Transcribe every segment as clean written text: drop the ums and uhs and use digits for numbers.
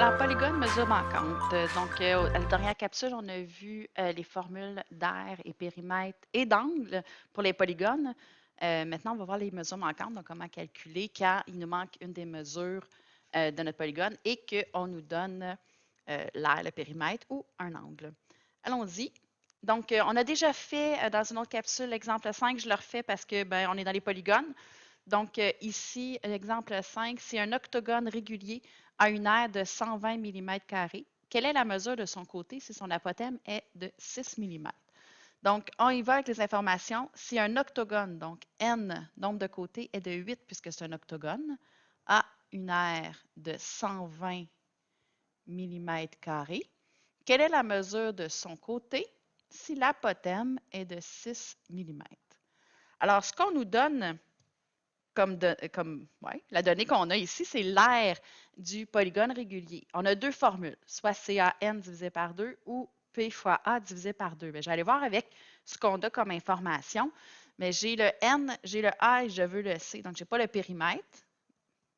dans Polygone mesure manquante. Donc, à la dernière capsule, on a vu les formules d'aire et périmètre et d'angle pour les polygones. Maintenant, on va voir les mesures manquantes, donc comment calculer quand il nous manque une des mesures de notre polygone et qu'on nous donne l'aire, le périmètre ou un angle. Allons-y. Donc, on a déjà fait dans une autre capsule l'exemple 5, je le refais parce que on est dans les polygones. Donc, ici, l'exemple 5, c'est un octogone régulier à une aire de 120 mm². Quelle est la mesure de son côté si son apothème est de 6 mm? Donc, on y va avec les informations. Si un octogone, donc n, nombre de côtés, est de 8 puisque c'est un octogone, a une aire de 120 mm², quelle est la mesure de son côté si l'apothème est de 6 mm? Alors, ce qu'on nous donne la donnée qu'on a ici, c'est l'aire du polygone régulier. On a deux formules, soit CAN divisé par 2 ou P fois A divisé par 2. Bien, je vais aller voir avec ce qu'on a comme information. Mais j'ai le N, j'ai le A et je veux le C. Donc, je n'ai pas le périmètre,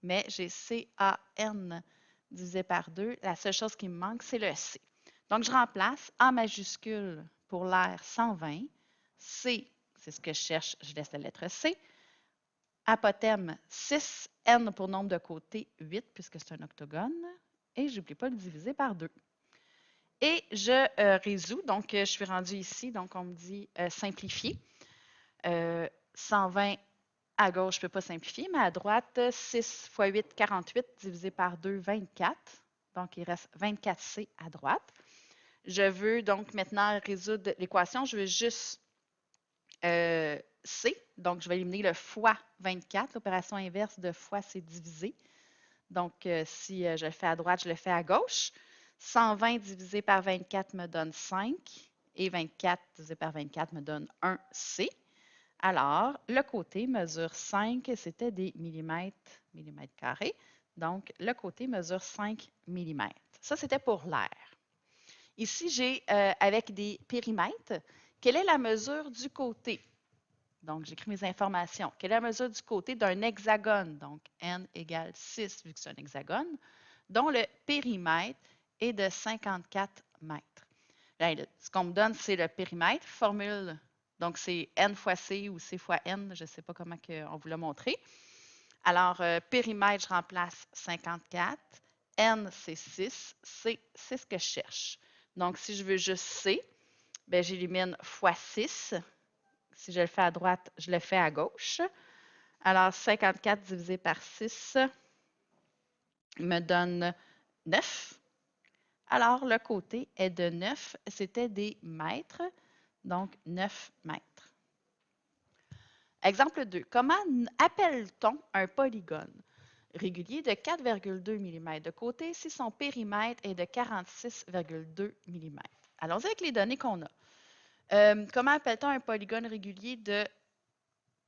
mais j'ai CAN divisé par 2. La seule chose qui me manque, c'est le C. Donc, je remplace A majuscule pour l'aire 120. C, c'est ce que je cherche, je laisse la lettre C. Apothème 6, n pour nombre de côtés 8 puisque c'est un octogone. Et je n'oublie pas de le diviser par 2. Et je résous. Donc, je suis rendue ici. Donc, on me dit simplifier. 120 à gauche, je ne peux pas simplifier, mais à droite, 6 fois 8, 48, divisé par 2, 24. Donc, il reste 24C à droite. Je veux donc maintenant résoudre l'équation. Je veux juste C. Donc, je vais éliminer le fois 24. L'opération inverse de fois, c'est diviser. Donc, si je le fais à droite, je le fais à gauche. 120 divisé par 24 me donne 5 et 24 divisé par 24 me donne 1 C. Alors, le côté mesure 5, c'était des millimètres carrés. Donc, le côté mesure 5 mm. Ça, c'était pour l'air. Ici, j'ai avec des périmètres, quelle est la mesure du côté? Donc, j'écris mes informations. Quelle est la mesure du côté d'un hexagone? Donc, n égale 6, vu que c'est un hexagone, dont le périmètre est de 54 mètres. Là, ce qu'on me donne, c'est le périmètre. Formule, donc c'est n fois c ou c fois n, je ne sais pas comment on vous l'a montré. Alors, périmètre, je remplace 54. N, c'est 6. C, c'est ce que je cherche. Donc, si je veux juste C, j'élimine fois 6. Si je le fais à droite, je le fais à gauche. Alors, 54 divisé par 6 me donne 9. Alors, le côté est de 9. C'était des mètres, donc 9 mètres. Exemple 2. Comment appelle-t-on un polygone régulier de 4,2 mm de côté si son périmètre est de 46,2 mm? Allons-y avec les données qu'on a. Comment appelle-t-on un polygone régulier de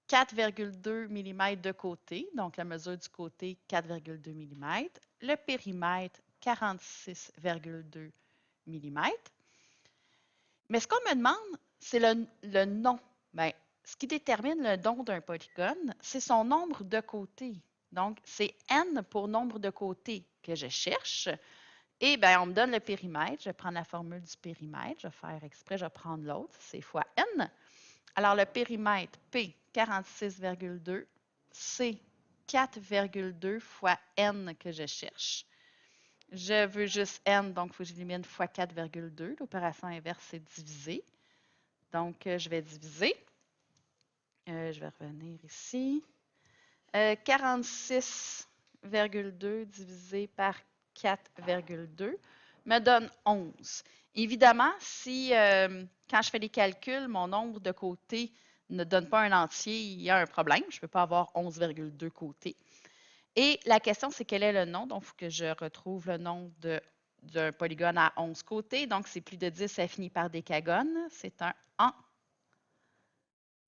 4,2 mm de côté, donc la mesure du côté 4,2 mm, le périmètre 46,2 mm. Mais ce qu'on me demande, c'est le nom. Bien, ce qui détermine le nom d'un polygone, c'est son nombre de côtés. Donc, c'est n pour nombre de côtés que je cherche. Et bien, on me donne le périmètre. Je vais prendre la formule du périmètre. Je vais faire exprès, je vais prendre l'autre. C'est fois n. Alors, le périmètre P, 46,2, C, 4,2 fois N que je cherche. Je veux juste N, donc il faut que j'élimine fois 4,2. L'opération inverse, c'est diviser. Donc, je vais diviser. Je vais revenir ici. 46,2 divisé par 4,2 me donne 11. Évidemment, si quand je fais les calculs, mon nombre de côtés ne donne pas un entier, il y a un problème. Je ne peux pas avoir 11,2 côtés. Et la question, c'est quel est le nom? Donc, il faut que je retrouve le nom d'un polygone à 11 côtés. Donc, c'est plus de 10, ça finit par décagone. C'est un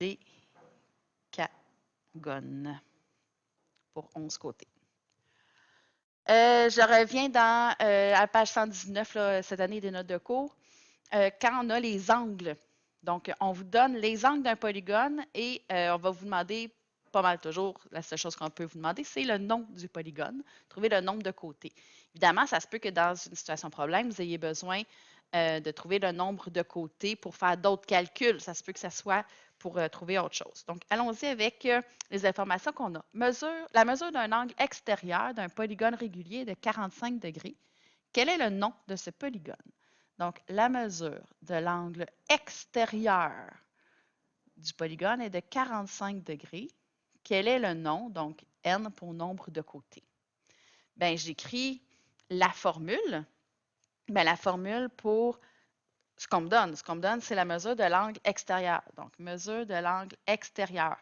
endécagone pour 11 côtés. Je reviens à la page 119, là, cette année des notes de cours, quand on a les angles. Donc, on vous donne les angles d'un polygone et on va vous demander pas mal toujours, la seule chose qu'on peut vous demander, c'est le nom du polygone. Trouver le nombre de côtés. Évidemment, ça se peut que dans une situation problème, vous ayez besoin de trouver le nombre de côtés pour faire d'autres calculs. Ça se peut que ça soit pour trouver autre chose. Donc, allons-y avec les informations qu'on a. La mesure d'un angle extérieur d'un polygone régulier est de 45 degrés. Quel est le nom de ce polygone? Donc, la mesure de l'angle extérieur du polygone est de 45 degrés. Quel est le nom? Donc, n pour nombre de côtés. Bien, j'écris la formule. Bien, la formule pour ce qu'on me donne. Ce qu'on me donne, c'est la mesure de l'angle extérieur. Donc, mesure de l'angle extérieur.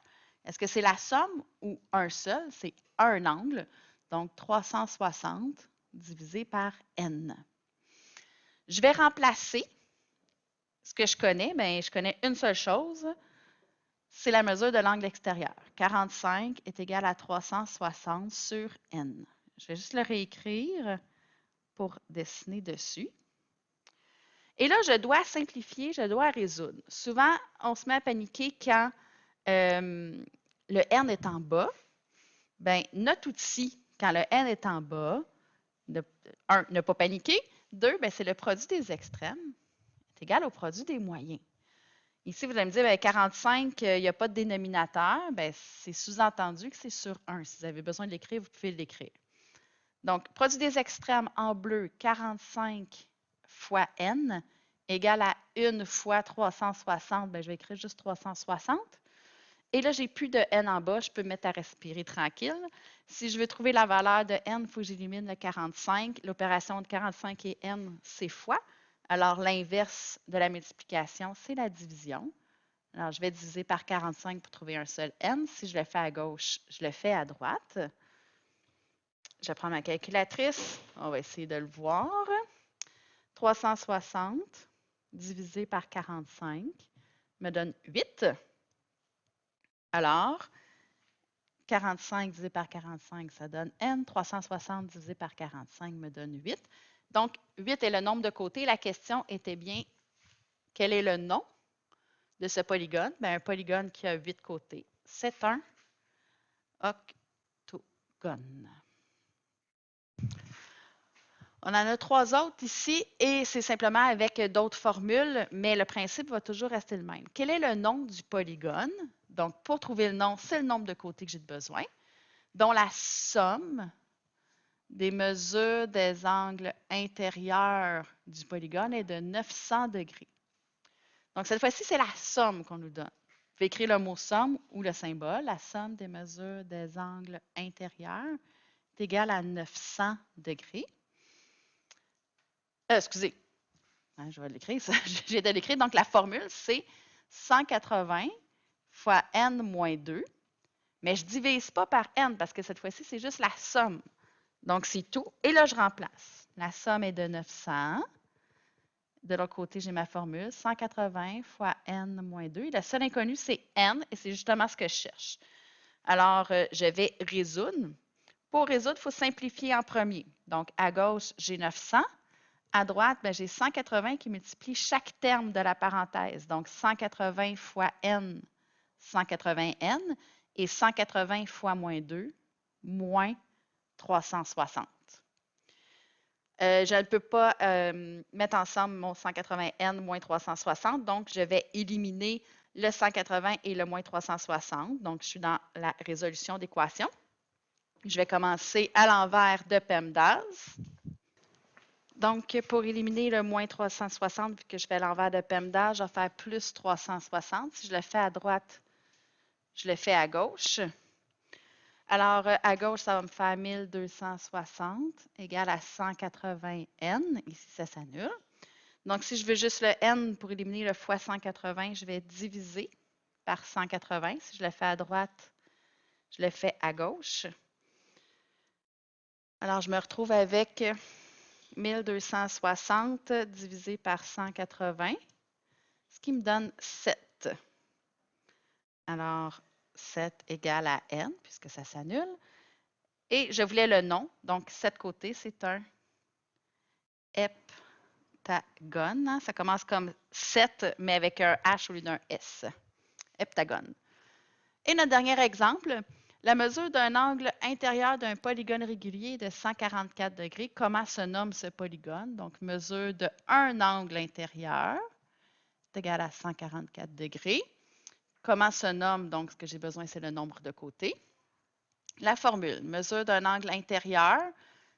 Est-ce que c'est la somme ou un seul? C'est un angle. Donc, 360 divisé par n. Je vais remplacer ce que je connais. Bien, je connais une seule chose. C'est la mesure de l'angle extérieur. 45 est égal à 360 sur n. Je vais juste le réécrire pour dessiner dessus. Et là, je dois simplifier, je dois résoudre. Souvent, on se met à paniquer quand le n est en bas. Bien, notre outil, quand le n est en bas, un, ne pas paniquer. Deux, bien, c'est le produit des extrêmes est égal au produit des moyens. Ici, vous allez me dire, bien, 45, il n'y a pas de dénominateur. Bien, c'est sous-entendu que c'est sur 1. Si vous avez besoin de l'écrire, vous pouvez l'écrire. Donc, produit des extrêmes en bleu, 45 fois n égale à 1 fois 360. Bien, je vais écrire juste 360. Et là, j'ai plus de n en bas. Je peux me mettre à respirer tranquille. Si je veux trouver la valeur de n, il faut que j'élimine le 45. L'opération de 45 et n, c'est fois. Alors, l'inverse de la multiplication, c'est la division. Alors, je vais diviser par 45 pour trouver un seul n. Si je le fais à gauche, je le fais à droite. Je vais prendre ma calculatrice. On va essayer de le voir. 360 divisé par 45 me donne 8. Alors, 45 divisé par 45, ça donne n. 360 divisé par 45 me donne 8. Donc, 8 est le nombre de côtés. La question était bien, quel est le nom de ce polygone? Bien, un polygone qui a 8 côtés, c'est un octogone. On en a 3 autres ici et c'est simplement avec d'autres formules, mais le principe va toujours rester le même. Quel est le nom du polygone? Donc, pour trouver le nom, c'est le nombre de côtés que j'ai besoin, dont la somme des mesures des angles intérieurs du polygone est de 900 degrés. Donc, cette fois-ci, c'est la somme qu'on nous donne. Vous pouvez écrire le mot somme ou le symbole. La somme des mesures des angles intérieurs est égale à 900 degrés. Excusez, je vais l'écrire, ça. Je viens de l'écrire. Donc, la formule, c'est 180 fois n moins 2. Mais je ne divise pas par n parce que cette fois-ci, c'est juste la somme. Donc, c'est tout. Et là, je remplace. La somme est de 900. De l'autre côté, j'ai ma formule. 180 fois n moins 2. Et le seul inconnu, c'est n. Et c'est justement ce que je cherche. Alors, je vais résoudre. Pour résoudre, il faut simplifier en premier. Donc, à gauche, j'ai 900. À droite, j'ai 180 qui multiplie chaque terme de la parenthèse. Donc, 180 fois n, 180n, et 180 fois moins 2, moins 360. Je ne peux pas mettre ensemble mon 180n moins 360, donc je vais éliminer le 180 et le moins 360. Donc, je suis dans la résolution d'équation. Je vais commencer à l'envers de PEMDAS. Donc, pour éliminer le moins 360, vu que je fais l'envers de PEMDAS, je vais faire plus 360. Si je le fais à droite, je le fais à gauche. Alors, à gauche, ça va me faire 1260 égale à 180n. Ici, ça s'annule. Donc, si je veux juste le n pour éliminer le fois 180, je vais diviser par 180. Si je le fais à droite, je le fais à gauche. Alors, je me retrouve avec 1260 divisé par 180, ce qui me donne 7. Alors, 7 égale à n, puisque ça s'annule. Et je voulais le nom, donc 7 côtés, c'est un heptagone. Ça commence comme 7, mais avec un H au lieu d'un S. Heptagone. Et notre dernier exemple, la mesure d'un angle intérieur d'un polygone régulier de 144 degrés. Comment se nomme ce polygone? Donc, mesure d'un angle intérieur, c'est égal à 144 degrés. Comment se nomme? Donc, ce que j'ai besoin, c'est le nombre de côtés. La formule, mesure d'un angle intérieur,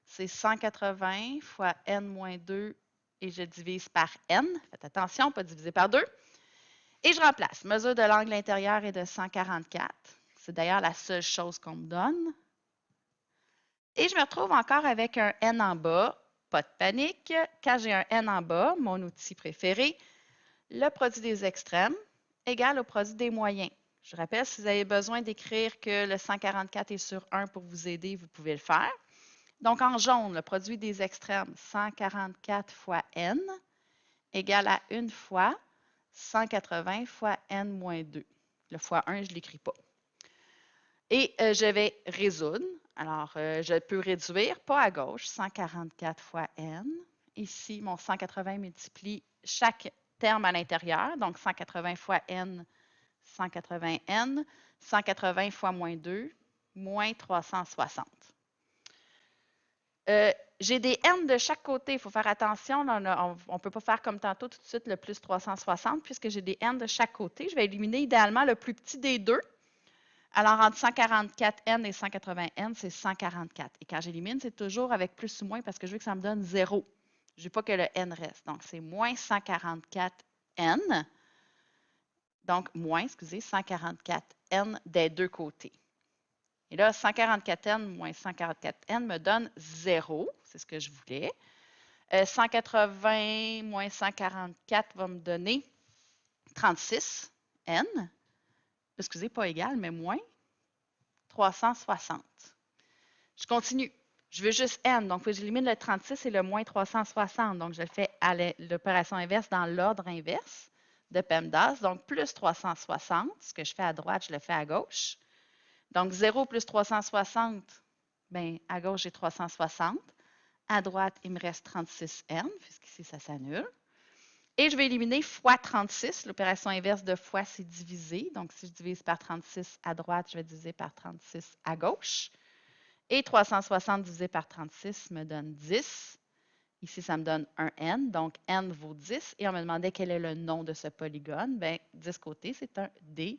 c'est 180 fois n-2 et je divise par n. Faites attention, pas diviser par 2. Et je remplace. Mesure de l'angle intérieur est de 144. C'est d'ailleurs la seule chose qu'on me donne. Et je me retrouve encore avec un n en bas. Pas de panique. Quand j'ai un n en bas, mon outil préféré, le produit des extrêmes égale au produit des moyens. Je rappelle, si vous avez besoin d'écrire que le 144 est sur 1 pour vous aider, vous pouvez le faire. Donc, en jaune, le produit des extrêmes, 144 fois n égale à 1 fois 180 fois n-2. Le fois 1, je ne l'écris pas. Et je vais résoudre. Alors, je peux réduire, pas à gauche, 144 fois n. Ici, mon 180 multiplie chaque terme à l'intérieur, donc 180 fois n, 180 n, 180 fois moins 2, moins 360. J'ai des n de chaque côté. Il faut faire attention. On ne peut pas faire comme tantôt tout de suite le plus 360 puisque j'ai des n de chaque côté. Je vais éliminer idéalement le plus petit des deux. Alors, entre 144n et 180n, c'est 144. Et quand j'élimine, c'est toujours avec plus ou moins parce que je veux que ça me donne 0. Je ne veux pas que le n reste. Donc, c'est moins 144n. Donc, moins, excusez, 144n des deux côtés. Et là, 144n moins 144n me donne 0. C'est ce que je voulais. 180 moins 144 va me donner 36n. Excusez, pas égal, mais moins 360. Je continue. Je veux juste n, donc j'élimine le 36 et le moins 360. Donc, je fais l'opération inverse dans l'ordre inverse de PEMDAS. Donc, plus 360. Ce que je fais à droite, je le fais à gauche. Donc, 0 plus 360, bien, à gauche, j'ai 360. À droite, il me reste 36n, puisqu'ici, ça s'annule. Et je vais éliminer fois 36. L'opération inverse de fois, c'est diviser. Donc, si je divise par 36 à droite, je vais diviser par 36 à gauche. Et 360 divisé par 36 me donne 10. Ici, ça me donne un n. Donc, n vaut 10. Et on me demandait quel est le nom de ce polygone. Bien, 10 côtés, c'est un décagone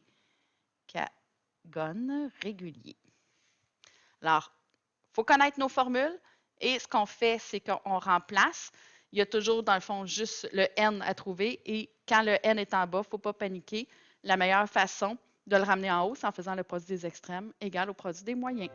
régulier. Alors, il faut connaître nos formules. Et ce qu'on fait, c'est qu'on remplace. Il y a toujours, dans le fond, juste le n à trouver. Et quand le n est en bas, il ne faut pas paniquer. La meilleure façon de le ramener en haut, c'est en faisant le produit des extrêmes égal au produit des moyens.